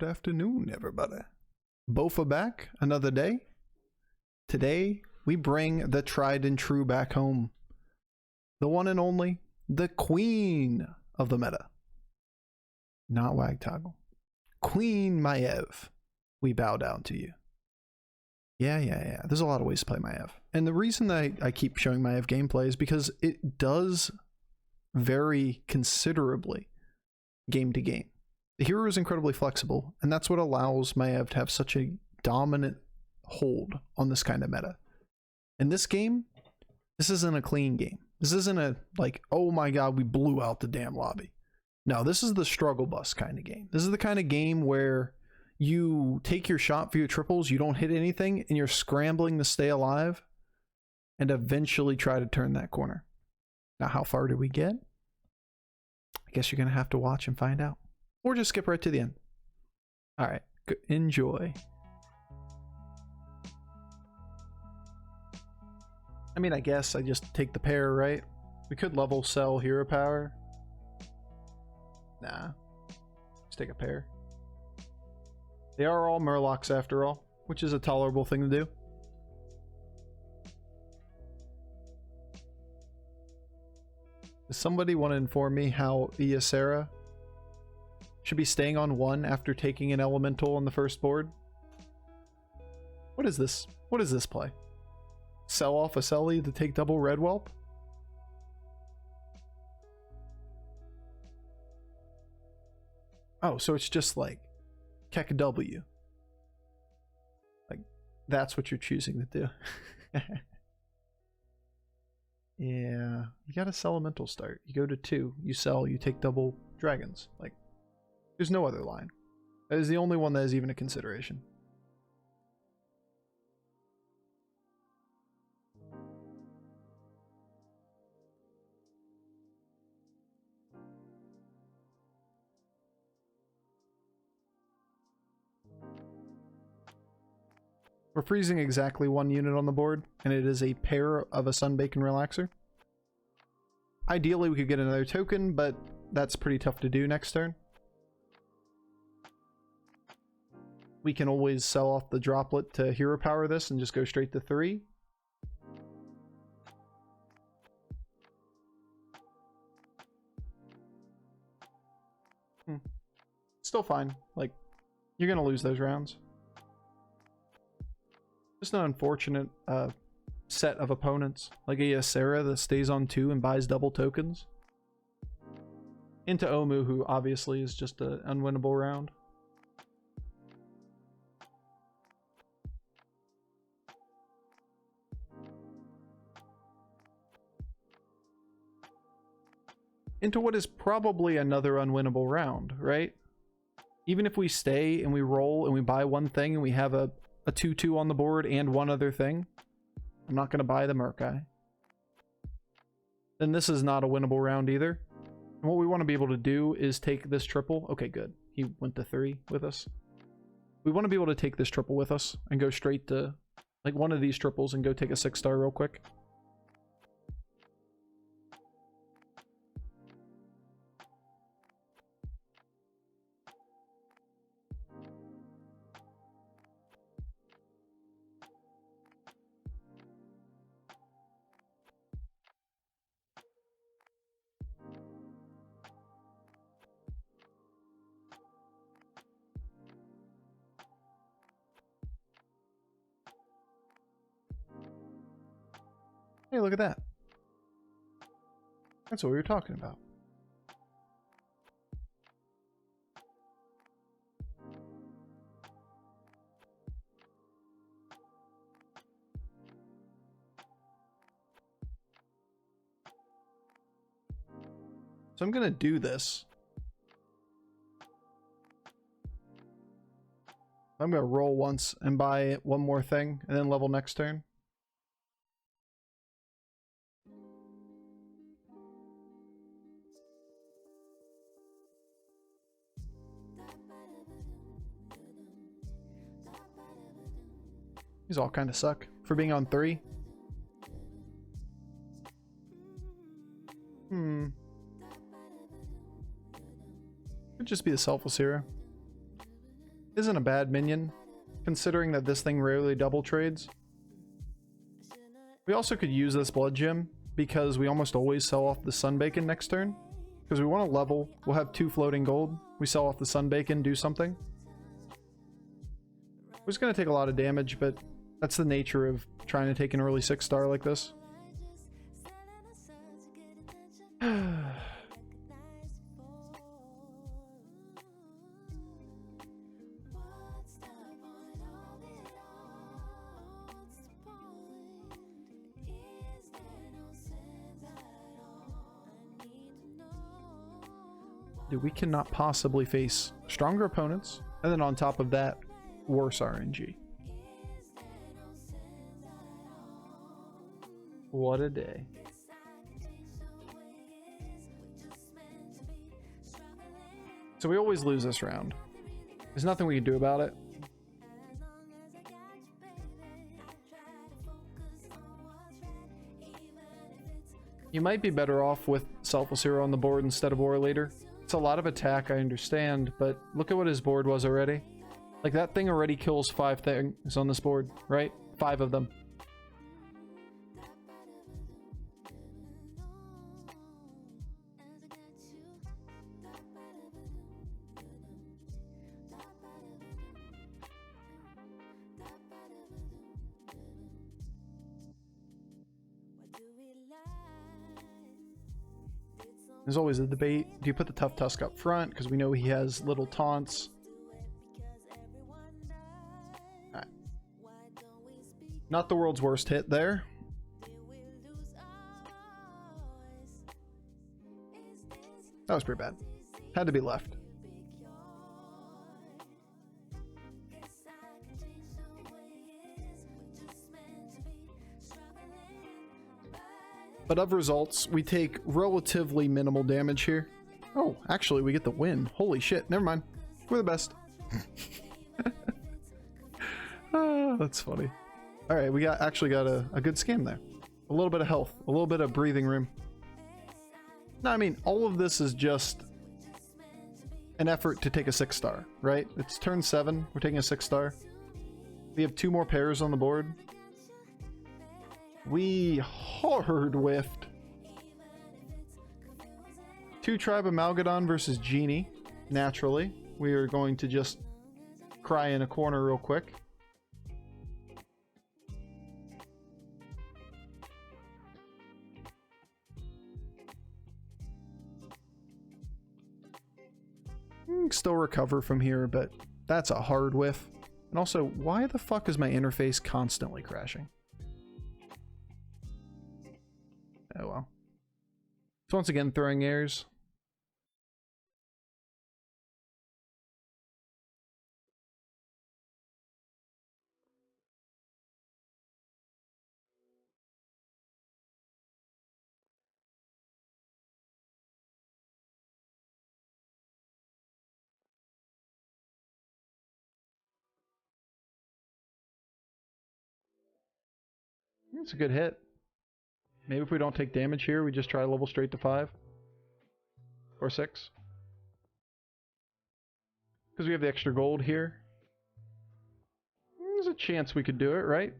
afternoon, everybody. Bofur back, another day. Today, we bring the tried and true back home. The one and only, the queen of the meta. Not Wagtoggle. Queen Maiev. We bow down to you. Yeah. There's a lot of ways to play Maiev. And the reason that I keep showing Maiev gameplay is because it does vary considerably game to game. The hero is incredibly flexible, and that's what allows Maiev to have such a dominant hold on this kind of meta. In this game, this isn't a clean game. This isn't a, like, oh my god, we blew out the damn lobby. No, this is the struggle bus kind of game. This is the kind of game where you take your shot for your triples, you don't hit anything, and you're scrambling to stay alive and eventually try to turn that corner. Now, how far did we get? I guess you're going to have to watch and find out. Or just skip right to the end. All right, enjoy. I mean, I guess I just take the pair, right? We could level sell hero power. Nah, just take a pair. They are all Murlocs after all, which is a tolerable thing to do. Does somebody want to inform me how Iyasera should be staying on 1 after taking an elemental on the first board? What is this? What is this play? Sell off a Selly to take double red whelp? Oh, so it's just like Keck W. Like, that's what you're choosing to do. Yeah, you gotta sell elemental start. You go to 2, you sell, you take double dragons. Like, there's no other line. That is the only one that is even a consideration. We're freezing exactly 1 unit on the board, and it is a pair of a Sunbacon Relaxer. Ideally, we could get another token, but that's pretty tough to do next turn. We can always sell off the droplet to hero power this and just go straight to 3. Still fine. Like, you're gonna lose those rounds. Just an unfortunate set of opponents, like a Iyasera that stays on 2 and buys double tokens. Into Omu, who obviously is just an unwinnable round. Into what is probably another unwinnable round, right? Even if we stay and we roll and we buy one thing and we have a 2-2 on the board and one other thing, I'm not going to buy the Murkai. Then this is not a winnable round either. And what we want to be able to do is take this triple. Okay, good. He went to 3 with us. We want to be able to take this triple with us and go straight to like one of these triples and go take a 6-star real quick. Hey, look at that. That's what we were talking about. So I'm gonna do this. I'm gonna roll once and buy one more thing and then level next turn. These all kind of suck for being on 3. Could just be the selfless hero. isn't a bad minion, considering that this thing rarely double trades. We also could use this blood gem because we almost always sell off the sunbacon next turn. Because we want to level, we'll have 2 floating gold. We sell off the sunbacon, do something. It's going to take a lot of damage, but that's the nature of trying to take an early 6-star like this. Dude, we cannot possibly face stronger opponents, and then on top of that, worse RNG. What a day. So we always lose this round. There's nothing we can do about it. You might be better off with Selfless Hero on the board instead of War Leader. It's a lot of attack, I understand, but look at what his board was already. Like, that thing already kills 5 things on this board, right? 5 of them. There's always a debate. Do you put the Tough Tusk up front? Because we know he has little taunts. Alright. Not the world's worst hit there. That was pretty bad. Had to be left. But of results, we take relatively minimal damage here. Oh, actually, we get the win. Holy shit. Never mind. We're the best. Oh, that's funny. All right, we actually got a good scam there. A little bit of health, a little bit of breathing room. No, I mean, all of this is just an effort to take a 6-star, right? It's turn 7. We're taking a 6-star. We have 2 more pairs on the board. We hard whiffed. 2 Tribe Amalgadon versus Genie. Naturally, we are going to just cry in a corner real quick. Still recover from here, but that's a hard whiff. And also, why the fuck is my interface constantly crashing? Oh well. So once again, throwing airs. It's a good hit. Maybe if we don't take damage here, we just try level straight to 5 or 6. Because we have the extra gold here. There's a chance we could do it, right?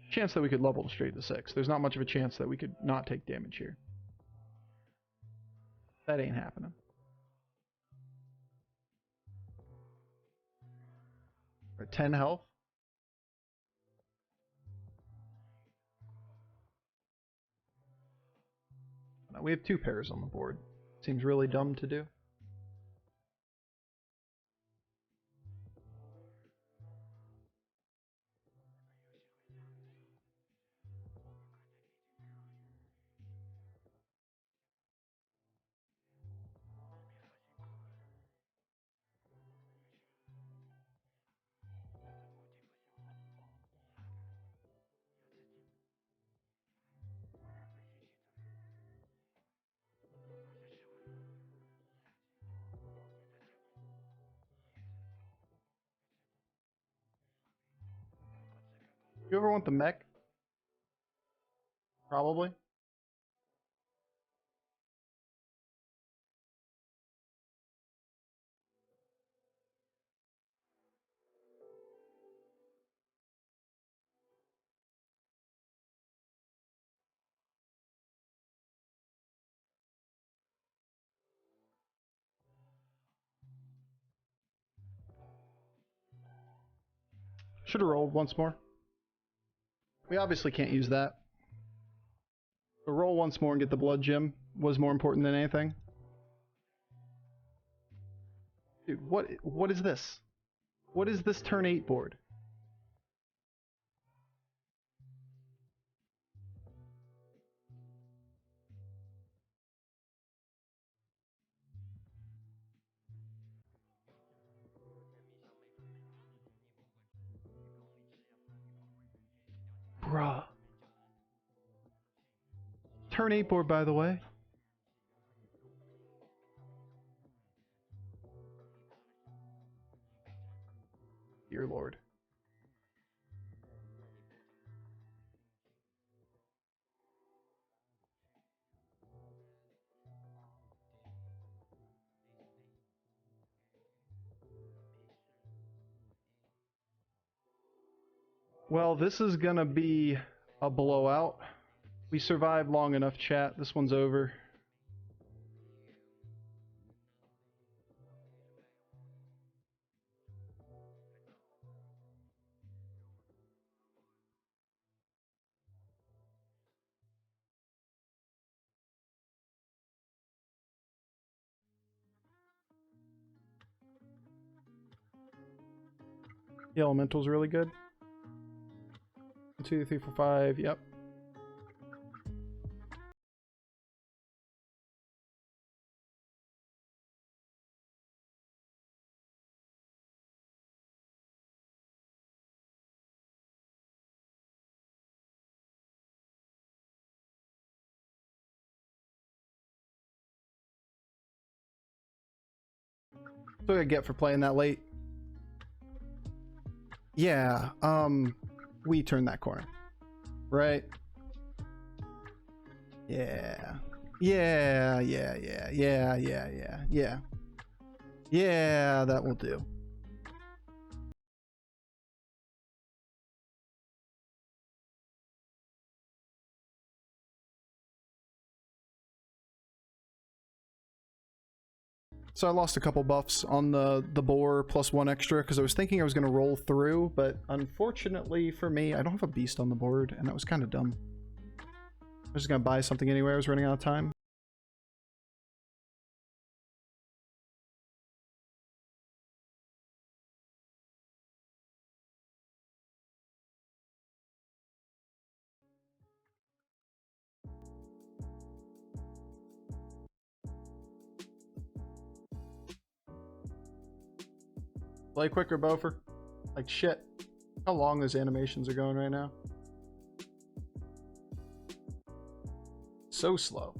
Chance that we could level straight to 6. There's not much of a chance that we could not take damage here. That ain't happening. We're at 10 health. Now we have 2 pairs on the board. Seems really dumb to do. You ever want the mech? Probably. Should have rolled once more. We obviously can't use that. So roll once more and get the blood gem was more important than anything. Dude, what is this? What is this turn 8 board? Bruh. Turn 8 board, by the way. Dear Lord. Well, this is gonna be a blowout. We survived long enough, chat. This one's over. The elemental's really good. 1, 2, 3, 4, 5. Yep. That's what I get for playing that late. Yeah, we turned that corner. Right? Yeah. Yeah. Yeah, that will do. So I lost a couple buffs on the boar plus 1 extra because I was thinking I was going to roll through, but unfortunately for me, I don't have a beast on the board, and that was kind of dumb. I was just going to buy something anyway. I was running out of time. Play quicker, Bofur. Like shit. How long those animations are going right now? So slow.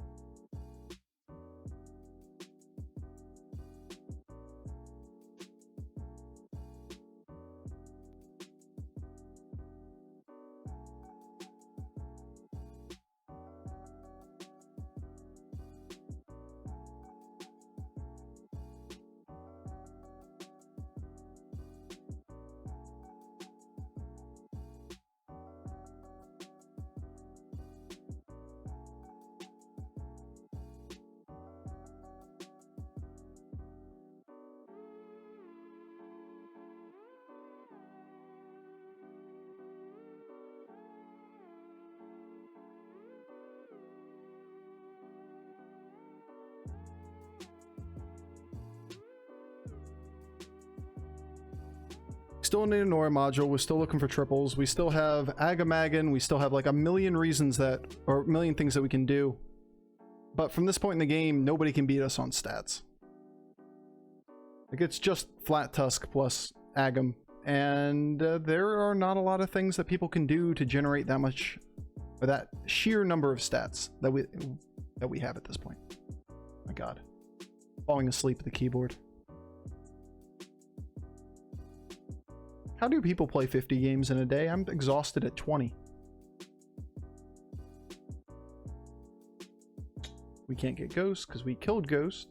Still need an aura module. We're still looking for triples. We still have Agamagan. We still have like a million reasons that, or a million things that we can do. But from this point in the game, nobody can beat us on stats. Like it's just Flat Tusk plus Agam. And there are not a lot of things that people can do to generate that much, or that sheer number of stats that we have at this point. My God. Falling asleep at the keyboard. How do people play 50 games in a day? I'm exhausted at 20. We can't get Ghost because we killed Ghost.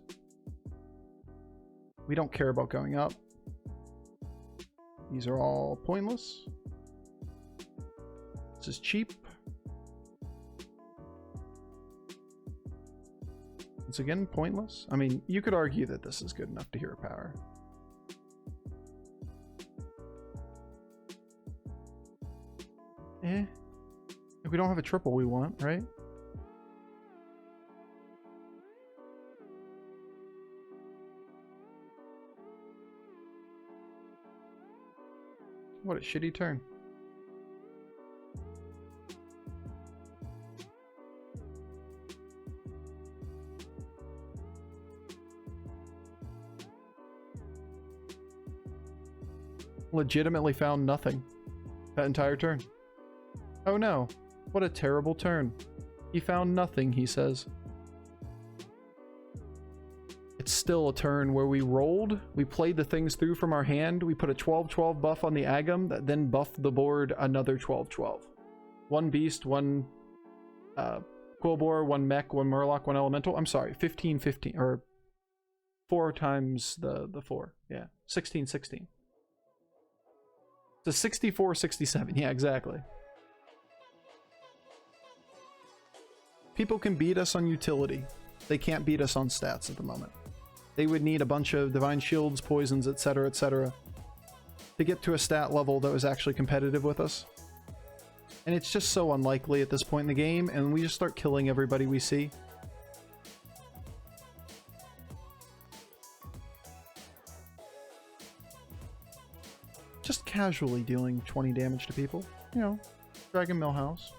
We don't care about going up. These are all pointless. This is cheap. Once again, pointless. I mean, you could argue that this is good enough to hero power. Eh. If we don't have a triple we want, right? What a shitty turn. Legitimately found nothing that entire turn. Oh no, what a terrible turn. He found nothing, he says. It's still a turn where we rolled, we played the things through from our hand, we put a 12-12 buff on the Agam that then buffed the board another 12-12. One beast, one Quillbore, one mech, one Murloc, one elemental. I'm sorry, 15-15, or 4 times the 4. Yeah, 16-16. It's a 64-67, yeah, exactly. People can beat us on utility. They can't beat us on stats at the moment. They would need a bunch of divine shields, poisons, etc., etc., to get to a stat level that was actually competitive with us. And it's just so unlikely at this point in the game, and we just start killing everybody we see. Just casually dealing 20 damage to people. You know, Dragon Millhouse.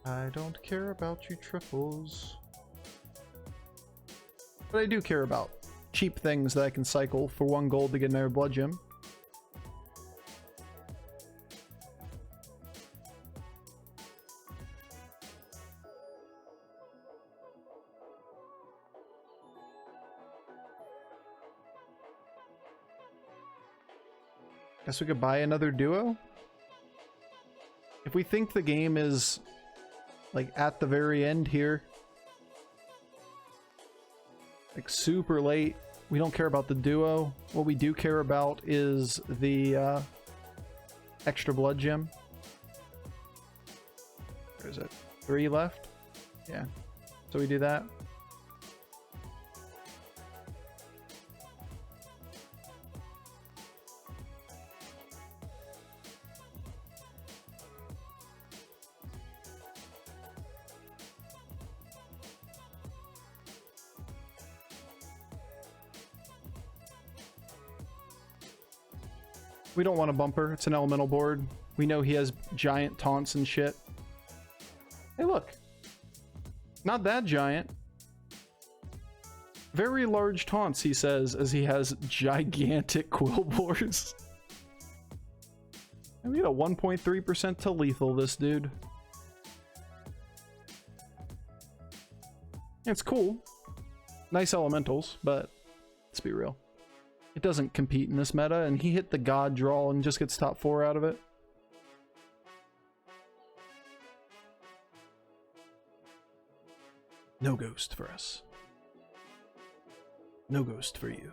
I don't care about you triples. But I do care about cheap things that I can cycle for 1 gold to get another blood gem. Guess we could buy another duo? If we think the game is like at the very end here, like super late, we don't care about the duo. What we do care about is the extra blood gem. Where is it? 3 left? Yeah. So we do that. We don't want a bumper. It's an elemental board. We know he has giant taunts and shit. Hey, look. Not that giant. Very large taunts, he says, as he has gigantic Quillbores. And we get a 1.3% to lethal, this dude. It's cool. Nice elementals, but let's be real. It doesn't compete in this meta, and he hit the god draw and just gets top 4 out of it. No ghost for us. No ghost for you.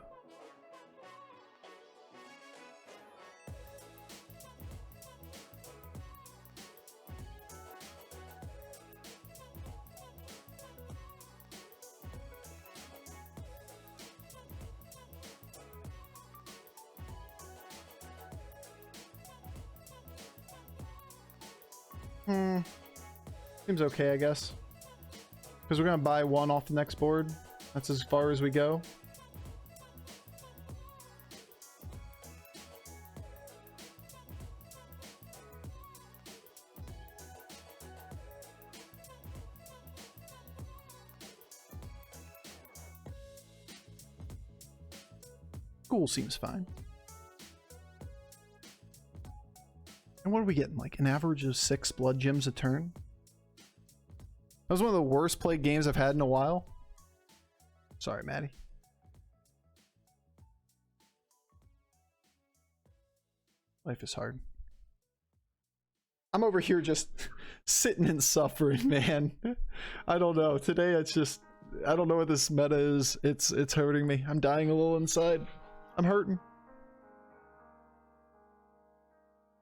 Seems okay, I guess. Because we're going to buy 1 off the next board. That's as far as we go. School seems fine. And what are we getting? Like an average of 6 blood gems a turn? That was one of the worst played games I've had in a while. Sorry, Maddie. Life is hard. I'm over here just sitting and suffering, man. I don't know. Today it's just, I don't know what this meta is. It's hurting me. I'm dying a little inside. I'm hurting.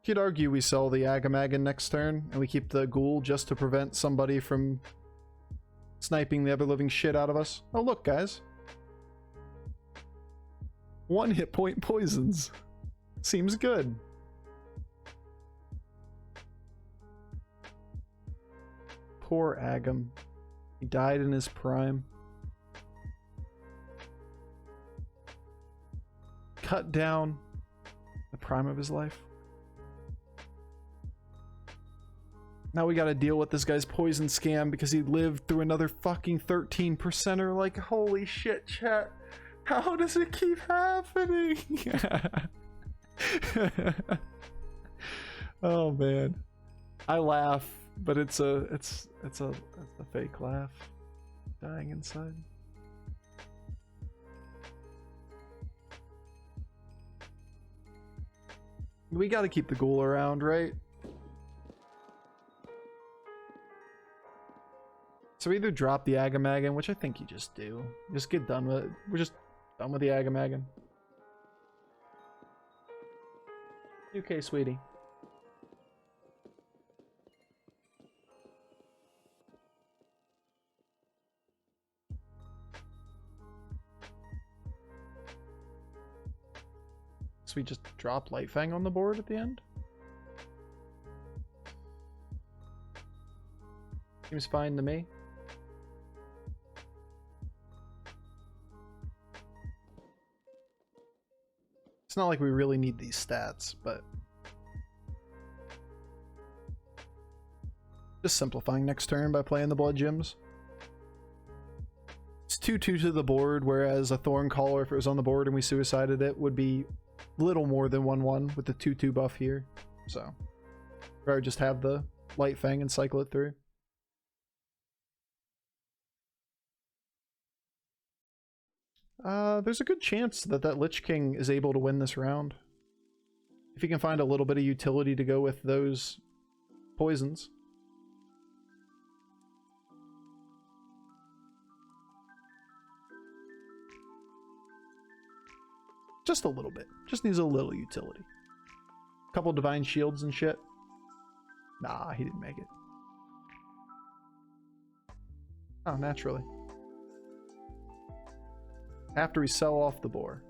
You'd argue we sell the Agamagan next turn, and we keep the Ghoul just to prevent somebody from sniping the ever-living shit out of us. Oh, look, guys. 1 hit point poisons. Seems good. Poor Agam. He died in his prime. Cut down the prime of his life. Now we gotta deal with this guy's poison scam because he lived through another fucking 13%er. Like, holy shit, chat. How does it keep happening? Oh man. I laugh, but it's a fake laugh. Dying inside. We gotta keep the Ghoul around, right? So either drop the Agamagan, which I think you just do. Just get done with it. We're just done with the Agamagan. Okay, sweetie. So we just drop Lightfang on the board at the end? Seems fine to me. It's not like we really need these stats, but just simplifying next turn by playing the Blood Gems. It's 2/2 to the board, whereas a Thorn Caller, if it was on the board and we suicided it, would be little more than 1/1 with the 2/2 buff here. So, rather just have the Lightfang and cycle it through. There's a good chance that that Lich King is able to win this round. If he can find a little bit of utility to go with those poisons. Just a little bit. Just needs a little utility. Couple Divine Shields and shit. Nah, he didn't make it. Oh, naturally. After we sell off the boar.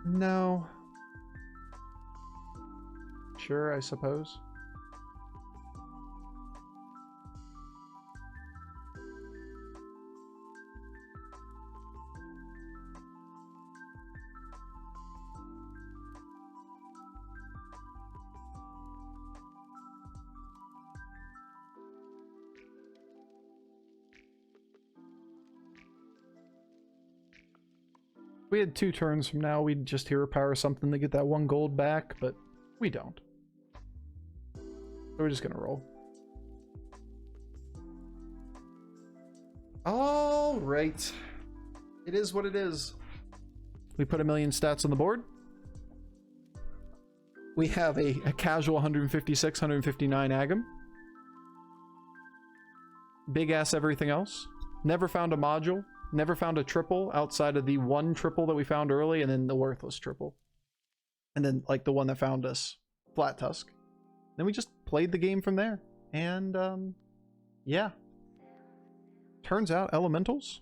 No. Sure, I suppose. We had 2 turns from now, we'd just hero power something to get that 1 gold back, but we don't. So we're just gonna roll. All right. It is what it is. We put 1,000,000 stats on the board. We have a casual 156, 159 Agam. Big ass everything else. Never found a module. Never found a triple outside of the 1 triple that we found early, and then the worthless triple. And then, like, the one that found us. Flat Tusk. Then we just played the game from there. And, yeah. Turns out Elementals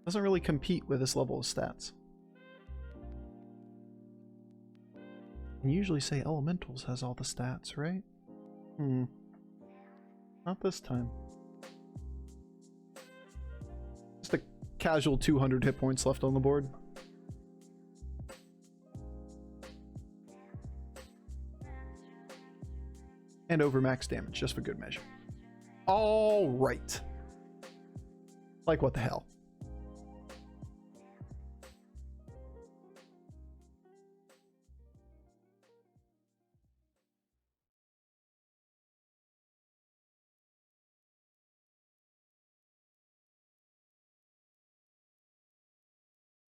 doesn't really compete with this level of stats. And usually say Elementals has all the stats, right? Not this time. Just a casual 200 hit points left on the board. And over max damage, just for good measure. All right. Like, what the hell?